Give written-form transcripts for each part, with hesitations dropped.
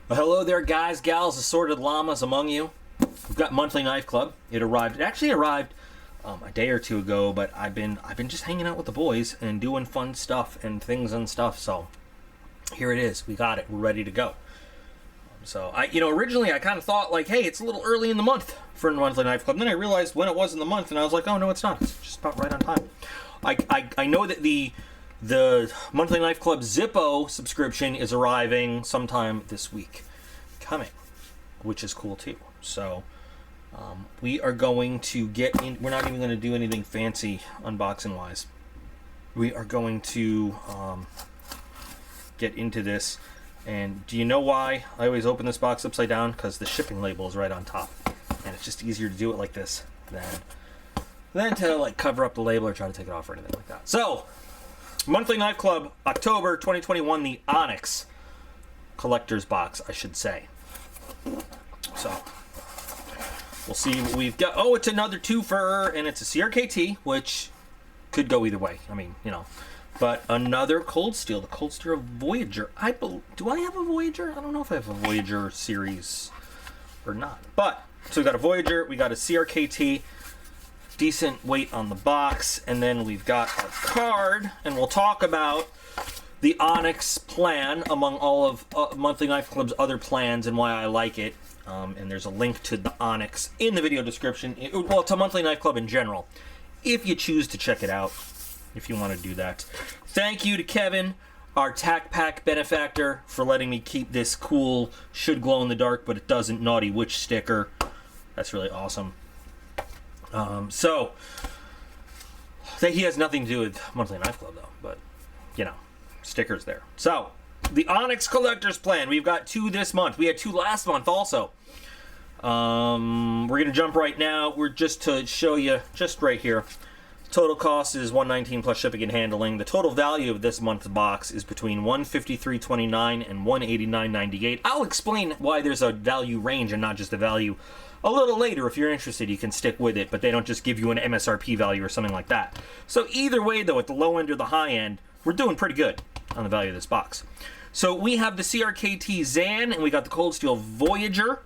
Well, hello there, guys, gals, assorted llamas among you. We've got Monthly Knife Club. It arrived. It actually arrived a day or two ago, but I've been just hanging out with the boys and doing fun stuff and things and stuff. So here it is. We got it. We're ready to go. So originally I kind of thought like, hey, it's a little early in the month for Monthly Knife Club. And then I realized when it was in the month, and I was like, oh no, it's not. It's just about right on time. I know that the Monthly Knife Club Zippo subscription is arriving sometime this week, coming, which is cool too. So we are going to get in. We're not even going to do anything fancy unboxing wise. We are going to get into this. And do you know why I always open this box upside down? Because the shipping label is right on top, and it's just easier to do it like this than to like cover up the label or try to take it off or anything like that. So Monthly Knife Club, October 2021, the Onyx collector's box, I should say. So we'll see what we've got. Oh, it's another twofer, and it's a CRKT, which could go either way. I mean, but another Cold Steel, the Cold Steel Voyager. Do I have a Voyager? I don't know if I have a Voyager series or not. But so we got a Voyager, we got a CRKT. Decent weight on the box, and then we've got our card, and we'll talk about the Onyx plan among all of Monthly Knife Club's other plans and why I like it. And there's a link to the Onyx in the video description. Well, to Monthly Knife Club in general, if you choose to check it out, if you want to do that. Thank you to Kevin, our Tac Pack benefactor, for letting me keep this cool, should glow in the dark, but it doesn't, Naughty Witch sticker. That's really awesome. So he has nothing to do with Monthly Knife Club though, but stickers there. So the Onyx collector's plan, we've got 2 this month. We had 2 last month also. We're gonna jump right now. We're just to show you just right here. Total cost is $119 plus shipping and handling. The total value of this month's box is between $153.29 and $189.98. I'll explain why there's a value range and not just a value a little later. If you're interested, you can stick with it, but they don't just give you an MSRP value or something like that. So either way, though, at the low end or the high end, we're doing pretty good on the value of this box. So we have the CRKT Zan, and we got the Cold Steel Voyager.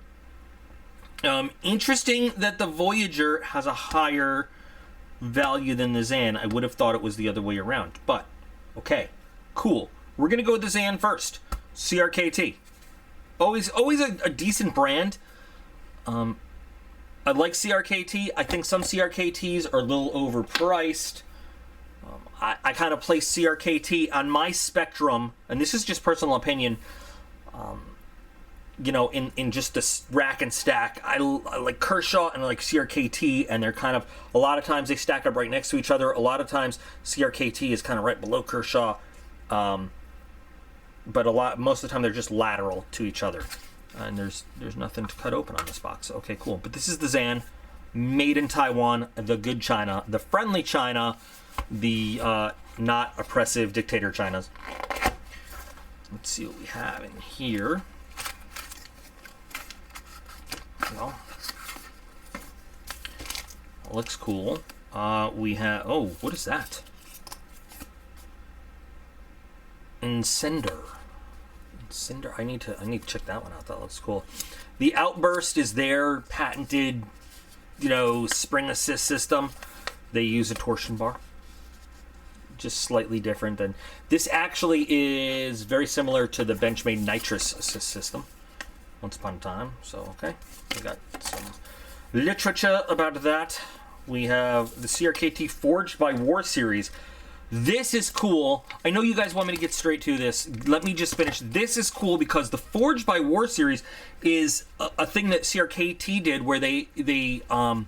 Interesting that the Voyager has a higher value than the Zan. I would have thought it was the other way around, but okay, cool. We're gonna go with the Zan first. CRKT, always a decent brand. I like CRKT. I think some CRKTs are a little overpriced. I kind of place CRKT on my spectrum, and this is just personal opinion, in just this rack and stack. I like Kershaw and I like CRKT, and they're kind of, a lot of times they stack up right next to each other. A lot of times CRKT is kind of right below Kershaw, but most of the time they're just lateral to each other. And there's nothing to cut open on this box. Okay, cool. But this is the Zan, made in Taiwan, the good China, the friendly China, the not oppressive dictator Chinas. Let's see what we have in here. Well, looks cool. We have, oh, what is that? Incender. I need to check that one out. That looks cool. The Outburst is their patented, spring assist system. They use a torsion bar, just slightly different than this. Actually, is very similar to the Benchmade nitrous assist system. Once upon a time. So okay, we got some literature about that. We have the CRKT Forged by War series. This is cool. I know you guys want me to get straight to this. Let me just finish. This is cool because the Forged by War series is a thing that CRKT did, where they did a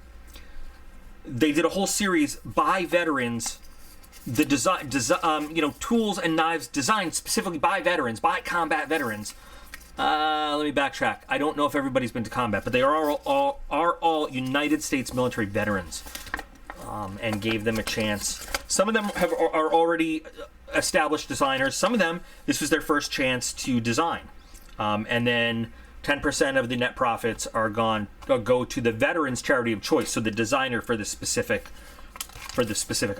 whole series by veterans. The design, tools and knives designed specifically by veterans, by combat veterans. Let me backtrack. I don't know if everybody's been to combat, but they are all United States military veterans. And gave them a chance. Some of them are already established designers. Some of them, this was their first chance to design. And then 10% of the net profits go to the veterans charity of choice, so the designer for the specific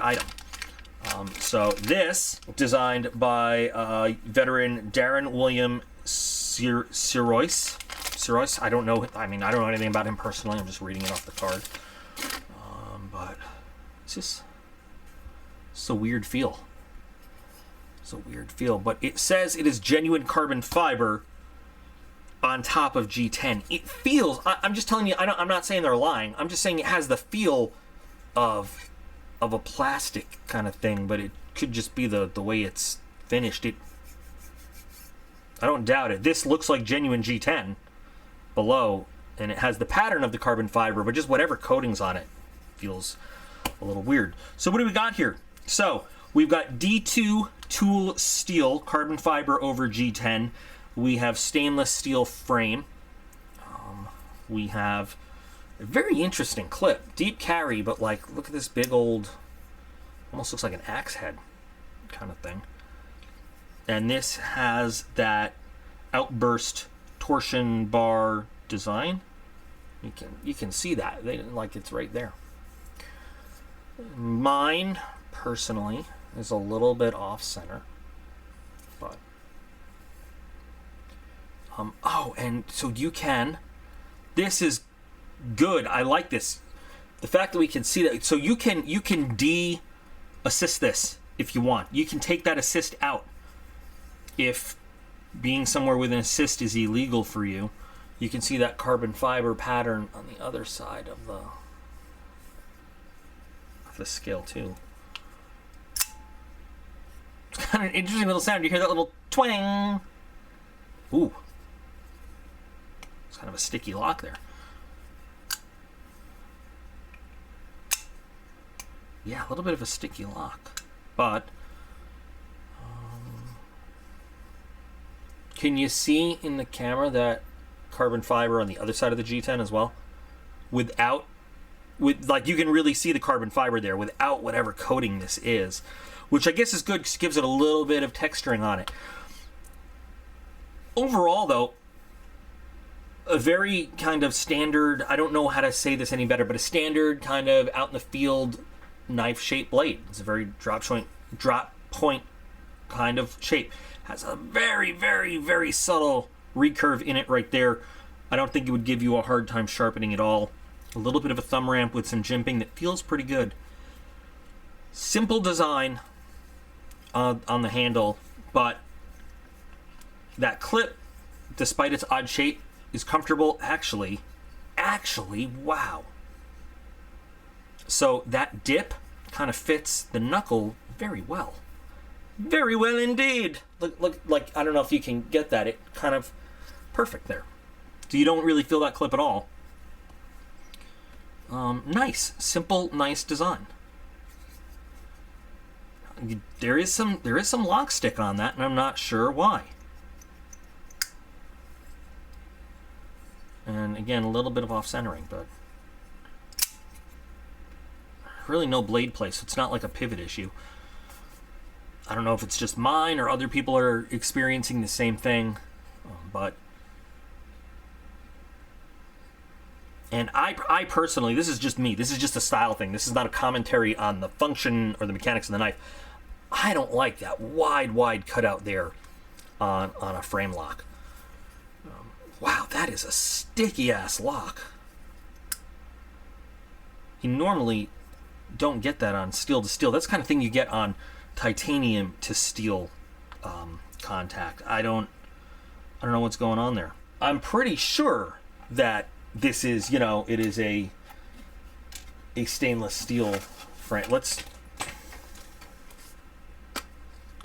item. So this, designed by veteran Darren William Sirois. I don't know. I mean, I don't know anything about him personally. I'm just reading it off the card. But it's just it's a weird feel. It's a weird feel. But it says it is genuine carbon fiber on top of G10. It feels. I'm just telling you. I'm not saying they're lying. I'm just saying it has the feel of a plastic kind of thing. But it could just be the way it's finished. I don't doubt it. This looks like genuine G10 below, and it has the pattern of the carbon fiber, but just whatever coating's on it feels a little weird. So what do we got here? So we've got D2 tool steel, carbon fiber over G10. We have stainless steel frame. We have a very interesting clip. Deep carry, but like, look at this big old, almost looks like an axe head kind of thing. And this has that outburst torsion bar design. You can see that. Like it's right there. Mine, personally, is a little bit off center. But oh, and so you can. This is good. I like this. The fact that we can see that. So you can de-assist this if you want. You can take that assist out. If being somewhere with an assist is illegal for you, you can see that carbon fiber pattern on the other side of the scale too. It's kind of an interesting little sound. You hear that little twang. Ooh. It's kind of a sticky lock there. Yeah, a little bit of a sticky lock. But can you see in the camera that carbon fiber on the other side of the G10 as well? With like, you can really see the carbon fiber there without whatever coating this is, which I guess is good because it gives it a little bit of texturing on it. Overall, though, a very kind of standard, I don't know how to say this any better, but a standard kind of out in the field knife-shaped blade. It's a very drop point kind of shape. Has a very, very, very subtle recurve in it right there. I don't think it would give you a hard time sharpening at all. A little bit of a thumb ramp with some jimping that feels pretty good. Simple design on the handle, but that clip, despite its odd shape, is comfortable. Actually, wow. So that dip kind of fits the knuckle very well. Very well indeed. Look, like, I don't know if you can get that. It kind of perfect there. So you don't really feel that clip at all. Nice, simple, nice design. There is some lock stick on that, and I'm not sure why. And again, a little bit of off centering, but really no blade play, so it's not like a pivot issue. I don't know if it's just mine or other people are experiencing the same thing, but... And I personally, this is just me, this is just a style thing, this is not a commentary on the function or the mechanics of the knife. I don't like that wide cutout there on a frame lock. Wow, that is a sticky-ass lock. You normally don't get that on steel to steel. That's the kind of thing you get on titanium to steel contact. I don't know what's going on there. I'm pretty sure that this is, it is a stainless steel frame.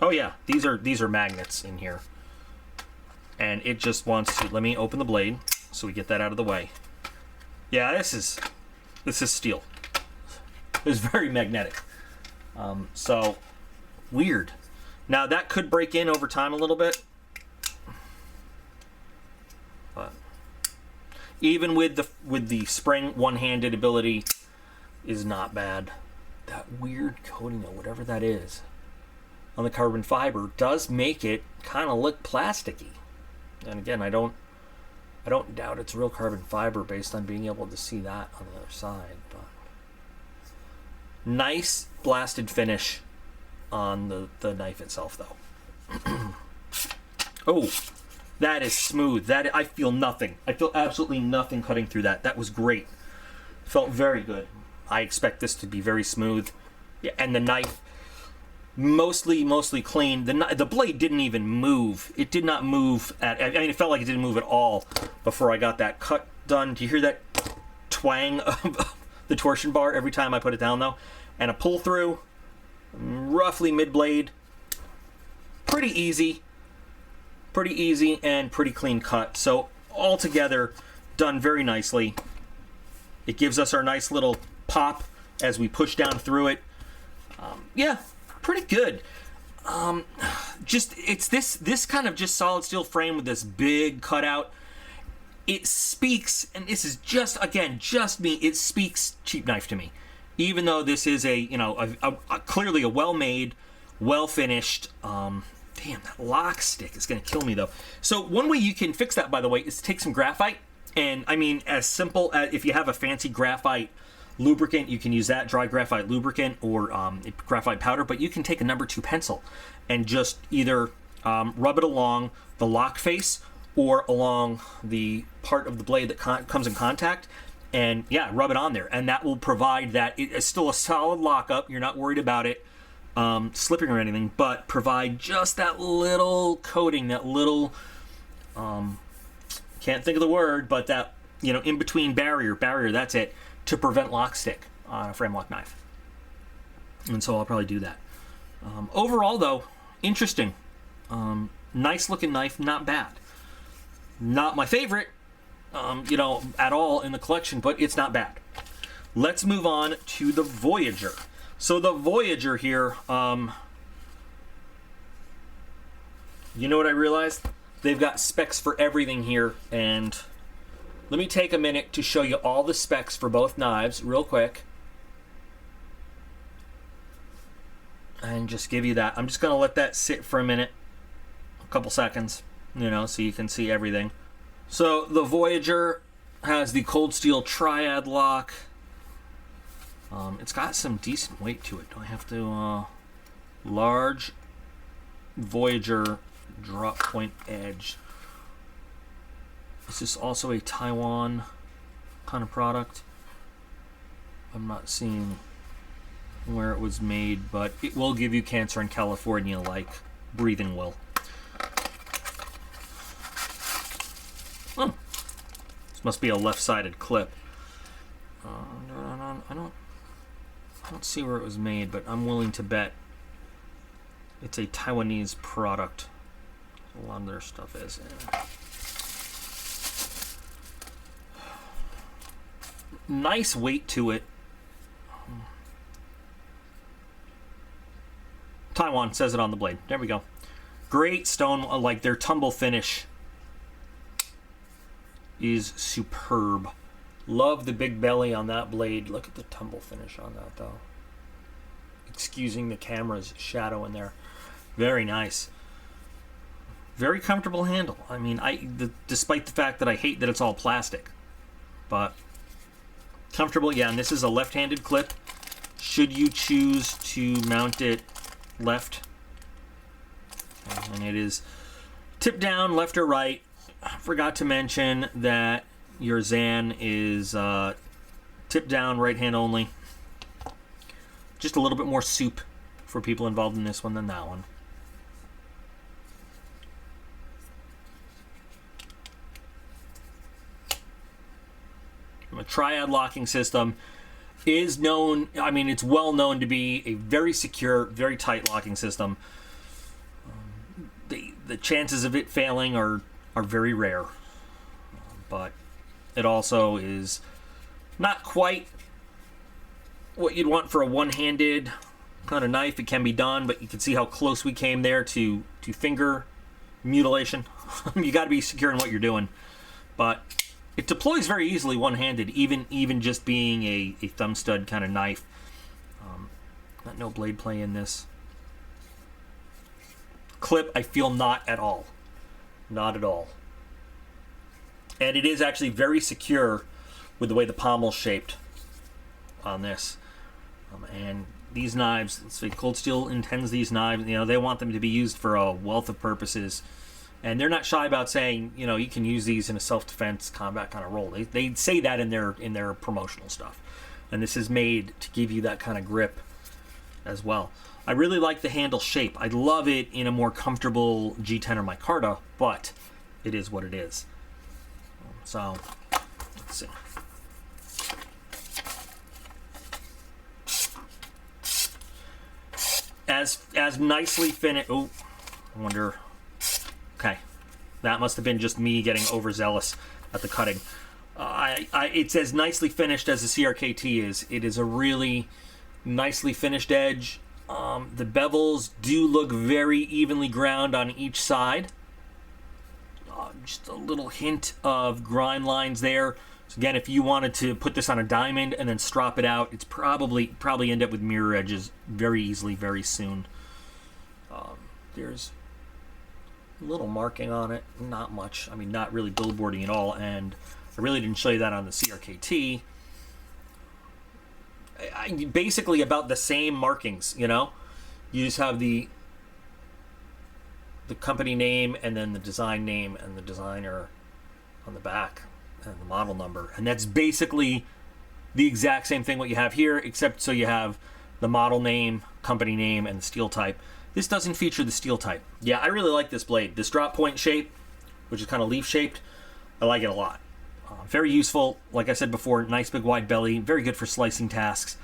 Oh yeah, these are magnets in here. And it just wants to, let me open the blade so we get that out of the way. Yeah, this is steel. It's very magnetic. So weird. Now that could break in over time a little bit, but even with the spring one-handed ability is not bad. That weird coating though, whatever that is, on the carbon fiber does make it kind of look plasticky. And again, I don't doubt it's real carbon fiber based on being able to see that on the other side. But nice blasted finish on the knife itself, though. Oh, That is smooth. That I feel nothing. I feel absolutely nothing cutting through that. That was great. Felt very good. I expect this to be very smooth. Yeah, and the knife, mostly clean. The blade didn't even move. It did not move. I mean, it felt like it didn't move at all before I got that cut done. Do you hear that twang of the torsion bar every time I put it down, though? And a pull through, roughly mid blade. Pretty easy and pretty clean cut. So altogether, done very nicely. It gives us our nice little pop as we push down through it. Yeah, pretty good. Just it's this kind of just solid steel frame with this big cutout. It speaks, and this is just me. It speaks cheap knife to me, even though this is a clearly a well-made, well-finished. Damn, that lock stick is going to kill me, though. So one way you can fix that, by the way, is to take some graphite. And, I mean, as simple as if you have a fancy graphite lubricant, you can use that, dry graphite lubricant, or graphite powder. But you can take a number 2 pencil and just either rub it along the lock face or along the part of the blade that comes in contact. And, yeah, rub it on there. And that will provide that. It's still a solid lockup. You're not worried about it slipping or anything, but provide just that little coating, that little can't think of the word, but that in between barrier, that's it, to prevent lock stick on a frame lock knife. And so I'll probably do that. Overall, though, interesting, nice looking knife, not bad. Not my favorite, at all in the collection, but it's not bad. Let's move on to the Voyager. So the Voyager here, you know what I realized? They've got specs for everything here, and let me take a minute to show you all the specs for both knives real quick. And just give you that. I'm just going to let that sit for a minute, a couple seconds, so you can see everything. So the Voyager has the cold steel triad lock. It's got some decent weight to it. Do I have to, large Voyager drop point edge. Is this also a Taiwan kind of product? I'm not seeing where it was made, but it will give you cancer in California like breathing will. Oh, this must be a left-sided clip. I don't see where it was made, but I'm willing to bet it's a Taiwanese product. A lot of their stuff is. Nice weight to it. Taiwan says it on the blade. There we go. Great stone, like their tumble finish is superb. Love the big belly on that blade. Look at the tumble finish on that, though. Excusing the camera's shadow in there. Very nice. Very comfortable handle. I mean, despite the fact that I hate that it's all plastic, but comfortable. Yeah, and this is a left-handed clip. Should you choose to mount it left, and it is tip down, left or right. I forgot to mention that your Zan is tip down, right hand only. Just a little bit more soup for people involved in this one than that one. A triad locking system is known, I mean, it's well known to be a very secure, very tight locking system. The chances of it failing are very rare, but it also is not quite what you'd want for a one-handed kind of knife. It can be done, but you can see how close we came there to finger mutilation. You got to be secure in what you're doing, but it deploys very easily one-handed, even just being a thumb stud kind of knife. Got no blade play in this. Clip, I feel not at all. Not at all. And it is actually very secure with the way the pommel's shaped on this. And these knives, let's say Cold Steel intends these knives, they want them to be used for a wealth of purposes. And they're not shy about saying, you know, you can use these in a self-defense combat kind of role. They say that in their promotional stuff. And this is made to give you that kind of grip as well. I really like the handle shape. I love it in a more comfortable G10 or micarta, but it is what it is. So, let's see. As nicely finished. Oh, I wonder. Okay, that must have been just me getting overzealous at the cutting. It's as nicely finished as the CRKT is. It is a really nicely finished edge. The bevels do look very evenly ground on each side. Just a little hint of grind lines there. So again, if you wanted to put this on a diamond and then strop it out, it's probably end up with mirror edges very easily, very soon. There's a little marking on it, not much. I mean, not really billboarding at all, and I really didn't show you that on the CRKT. Basically about the same markings, you know? You just have the company name and then the design name and the designer on the back and the model number. And that's basically the exact same thing what you have here, except so you have the model name, company name, and the steel type. This doesn't feature the steel type. Yeah, I really like this blade. This drop point shape, which is kind of leaf shaped, I like it a lot. Very useful. Like I said before, nice big wide belly, very good for slicing tasks.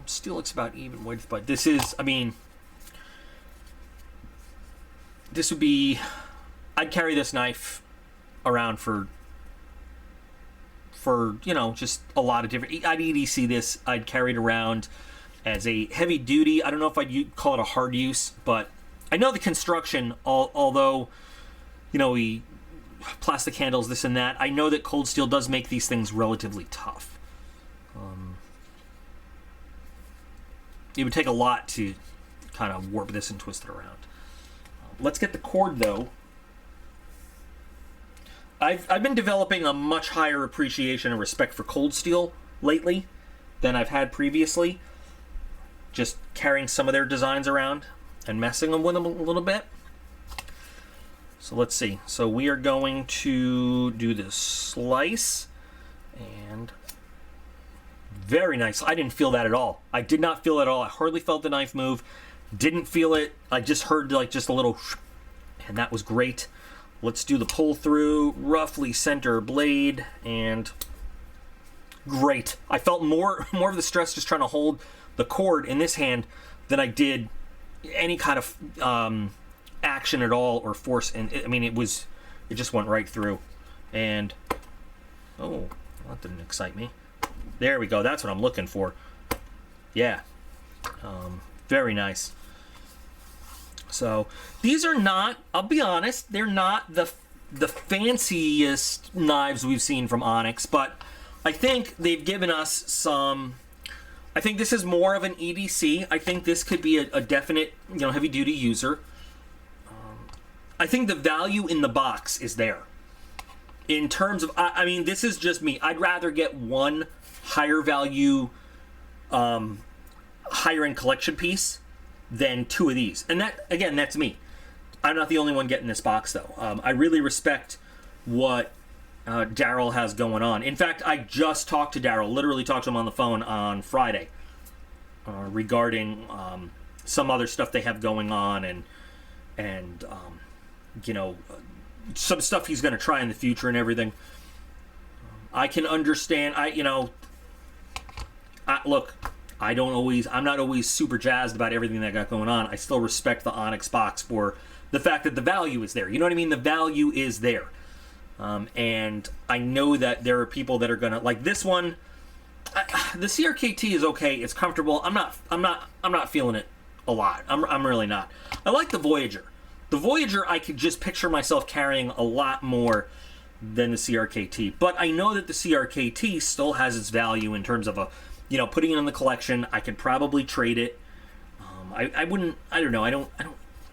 Steel looks about even width, but this is, I mean, this would be, I'd carry this knife around for you know, just a lot of different, I'd EDC this, I'd carry it around as a heavy duty. I don't know if I'd call it a hard use, but I know the construction, although, you know, plastic handles, this and that, I know that cold steel does make these things relatively tough. It would take a lot to kind of warp this and twist it around. Let's get the cord, though. I've been developing a much higher appreciation and respect for cold steel lately than I've had previously. Just carrying some of their designs around and messing with them a little bit. So let's see. So we are going to do this slice, and very nice. I didn't feel that at all. I did not feel it at all. I hardly felt the knife move. Didn't feel it. I just heard like just a little, and that was great. Let's do the pull through, roughly center blade, and great. I felt more of the stress just trying to hold the cord in this hand than I did any kind of action at all or force. And I mean, it just went right through. And oh, that didn't excite me. There we go. That's what I'm looking for. Yeah. Very nice. So these are not, I'll be honest, they're not the fanciest knives we've seen from Onyx, but I think they've given us some, I think this is more of an EDC. I think this could be a definite, you know, heavy duty user. I think the value in the box is there. In terms of, I mean, this is just me. I'd rather get one higher value, higher end collection piece than two of these. And that, again, that's me. I'm not the only one getting this box, though. I really respect what Daryl has going on. In fact, I just talked to Daryl, literally talked to him on the phone on Friday regarding some other stuff they have going on and you know, some stuff he's going to try in the future and everything. I can understand. Look, I'm not always super jazzed about everything that got going on. I still respect the Onyx box for the fact that the value is there. You know what I mean? The value is there. And I know that there are people that are gonna like this one. The CRKT is okay. It's comfortable. I'm not feeling it a lot. I'm really not. I like the Voyager. The Voyager, I could just picture myself carrying a lot more than the CRKT. But I know that the CRKT still has its value in terms of putting it in the collection. I could probably trade it. I wouldn't. I don't know. I don't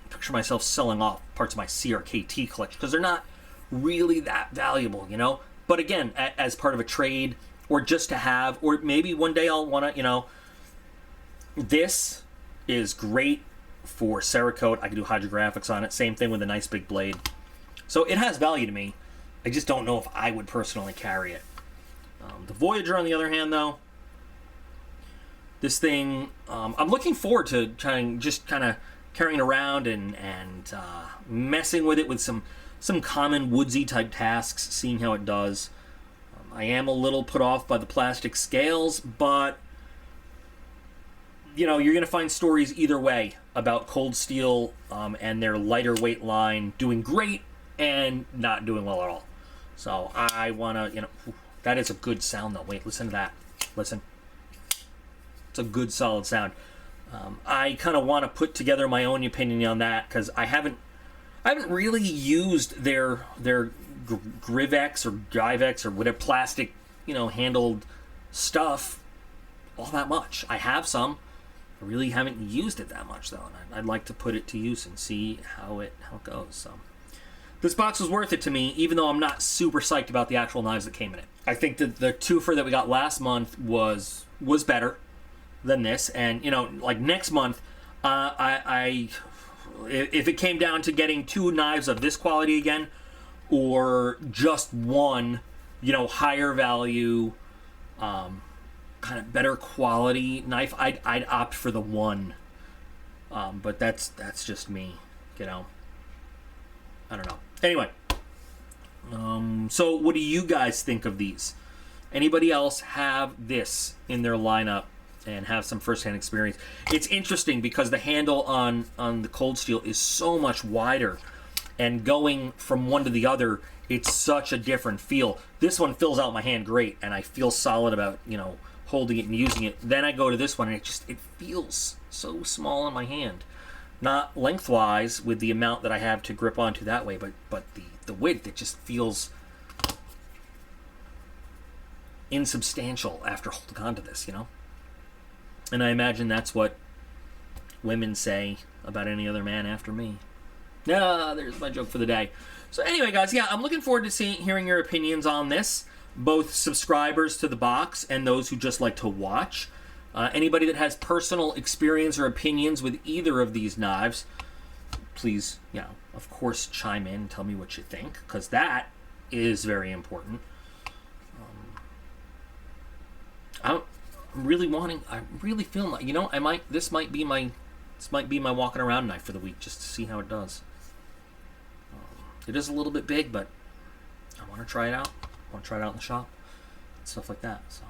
picture myself selling off parts of my CRKT collection because they're not really that valuable, you know. But again, as part of a trade or just to have, or maybe one day I'll want to, this is great. for Cerakote. I can do hydrographics on it. Same thing with a nice big blade. So it has value to me. I just don't know if I would personally carry it. The Voyager, on the other hand, though, this thing, I'm looking forward to just kind of carrying around and messing with it with some common woodsy type tasks, seeing how it does. I am a little put off by the plastic scales, but you know, you're going to find stories either way about Cold Steel and their lighter weight line doing great and not doing well at all. So I want to, you know, that is a good sound though. Wait, listen to that. Listen. It's a good solid sound. I kind of want to put together my own opinion on that because I haven't really used their Grivex or Givex or whatever plastic, you know, handled stuff all that much. I have some. I really haven't used it that much though, and I'd like to put it to use and see how it goes. So this box was worth it to me, even though I'm not super psyched about the actual knives that came in it. I think that the twofer that we got last month was better than this, and you know, like next month, if it came down to getting 2 knives of this quality again, or just one, you know, higher value, kind of better quality knife, I'd opt for the one. But that's just me, you know. I don't know. Anyway, so what do you guys think of these? Anybody else have this in their lineup and have some first-hand experience? It's interesting because the handle on the Cold Steel is so much wider, and going from one to the other, it's such a different feel. This one fills out my hand great, and I feel solid about, you know, holding it and using it. Then I go to this one, and it feels so small in my hand. Not lengthwise with the amount that I have to grip onto that way, but the width, it just feels insubstantial after holding on to this, you know? And I imagine that's what women say about any other man after me. There's my joke for the day. So anyway, guys, yeah, I'm looking forward to hearing your opinions on this, both subscribers to the box and those who just like to watch. Anybody that has personal experience or opinions with either of these knives, please, you know, of course, chime in and tell me what you think, because that is very important. I really feel like, you know, this might be my walking around knife for the week, just to see how it does. It is a little bit big, but I want to try it out. I want to try it out in the shop, stuff like that. So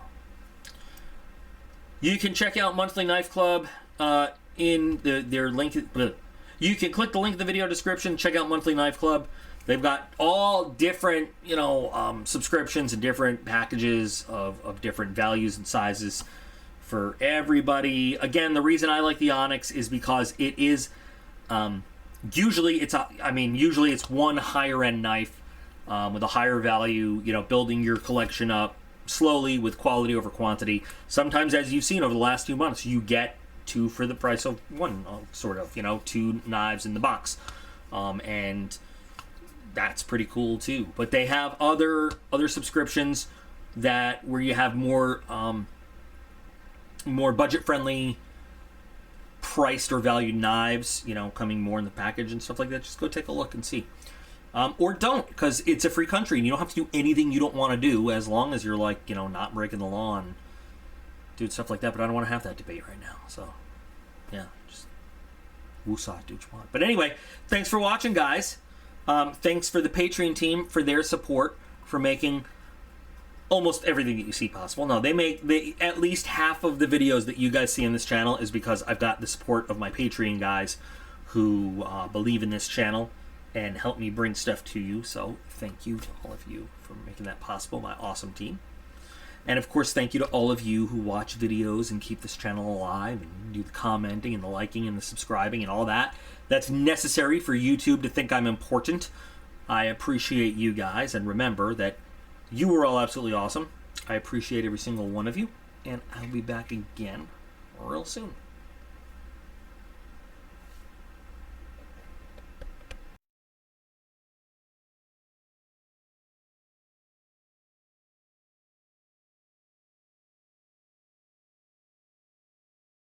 you can check out Monthly Knife Club in their link. You can click the link in the video description. Check out Monthly Knife Club. They've got all different, you know, subscriptions and different packages of different values and sizes for everybody. Again, the reason I like the Onyx is because it is usually it's one higher end knife with a higher value. You know, building your collection up slowly with quality over quantity. Sometimes, as you've seen over the last 2 months, you get 2 for the price of 1, sort of. You know, 2 knives in the box, and that's pretty cool too. But they have other subscriptions where you have more budget friendly priced or valued knives, you know, coming more in the package and stuff like that. Just go take a look and see. Or don't, because it's a free country and you don't have to do anything you don't want to do, as long as you're, like, you know, not breaking the law and doing stuff like that. But I don't want to have that debate right now. So, yeah, just woosah, do what you want. But anyway, thanks for watching, guys. Thanks for the Patreon team for their support for making almost everything that you see possible. No, at least half of the videos that you guys see on this channel is because I've got the support of my Patreon guys who believe in this channel and help me bring stuff to you. So thank you to all of you for making that possible, my awesome team. And of course, thank you to all of you who watch videos and keep this channel alive and do the commenting and the liking and the subscribing and all that. That's necessary for YouTube to think I'm important. I appreciate you guys, and remember that you are all absolutely awesome. I appreciate every single one of you, and I'll be back again real soon.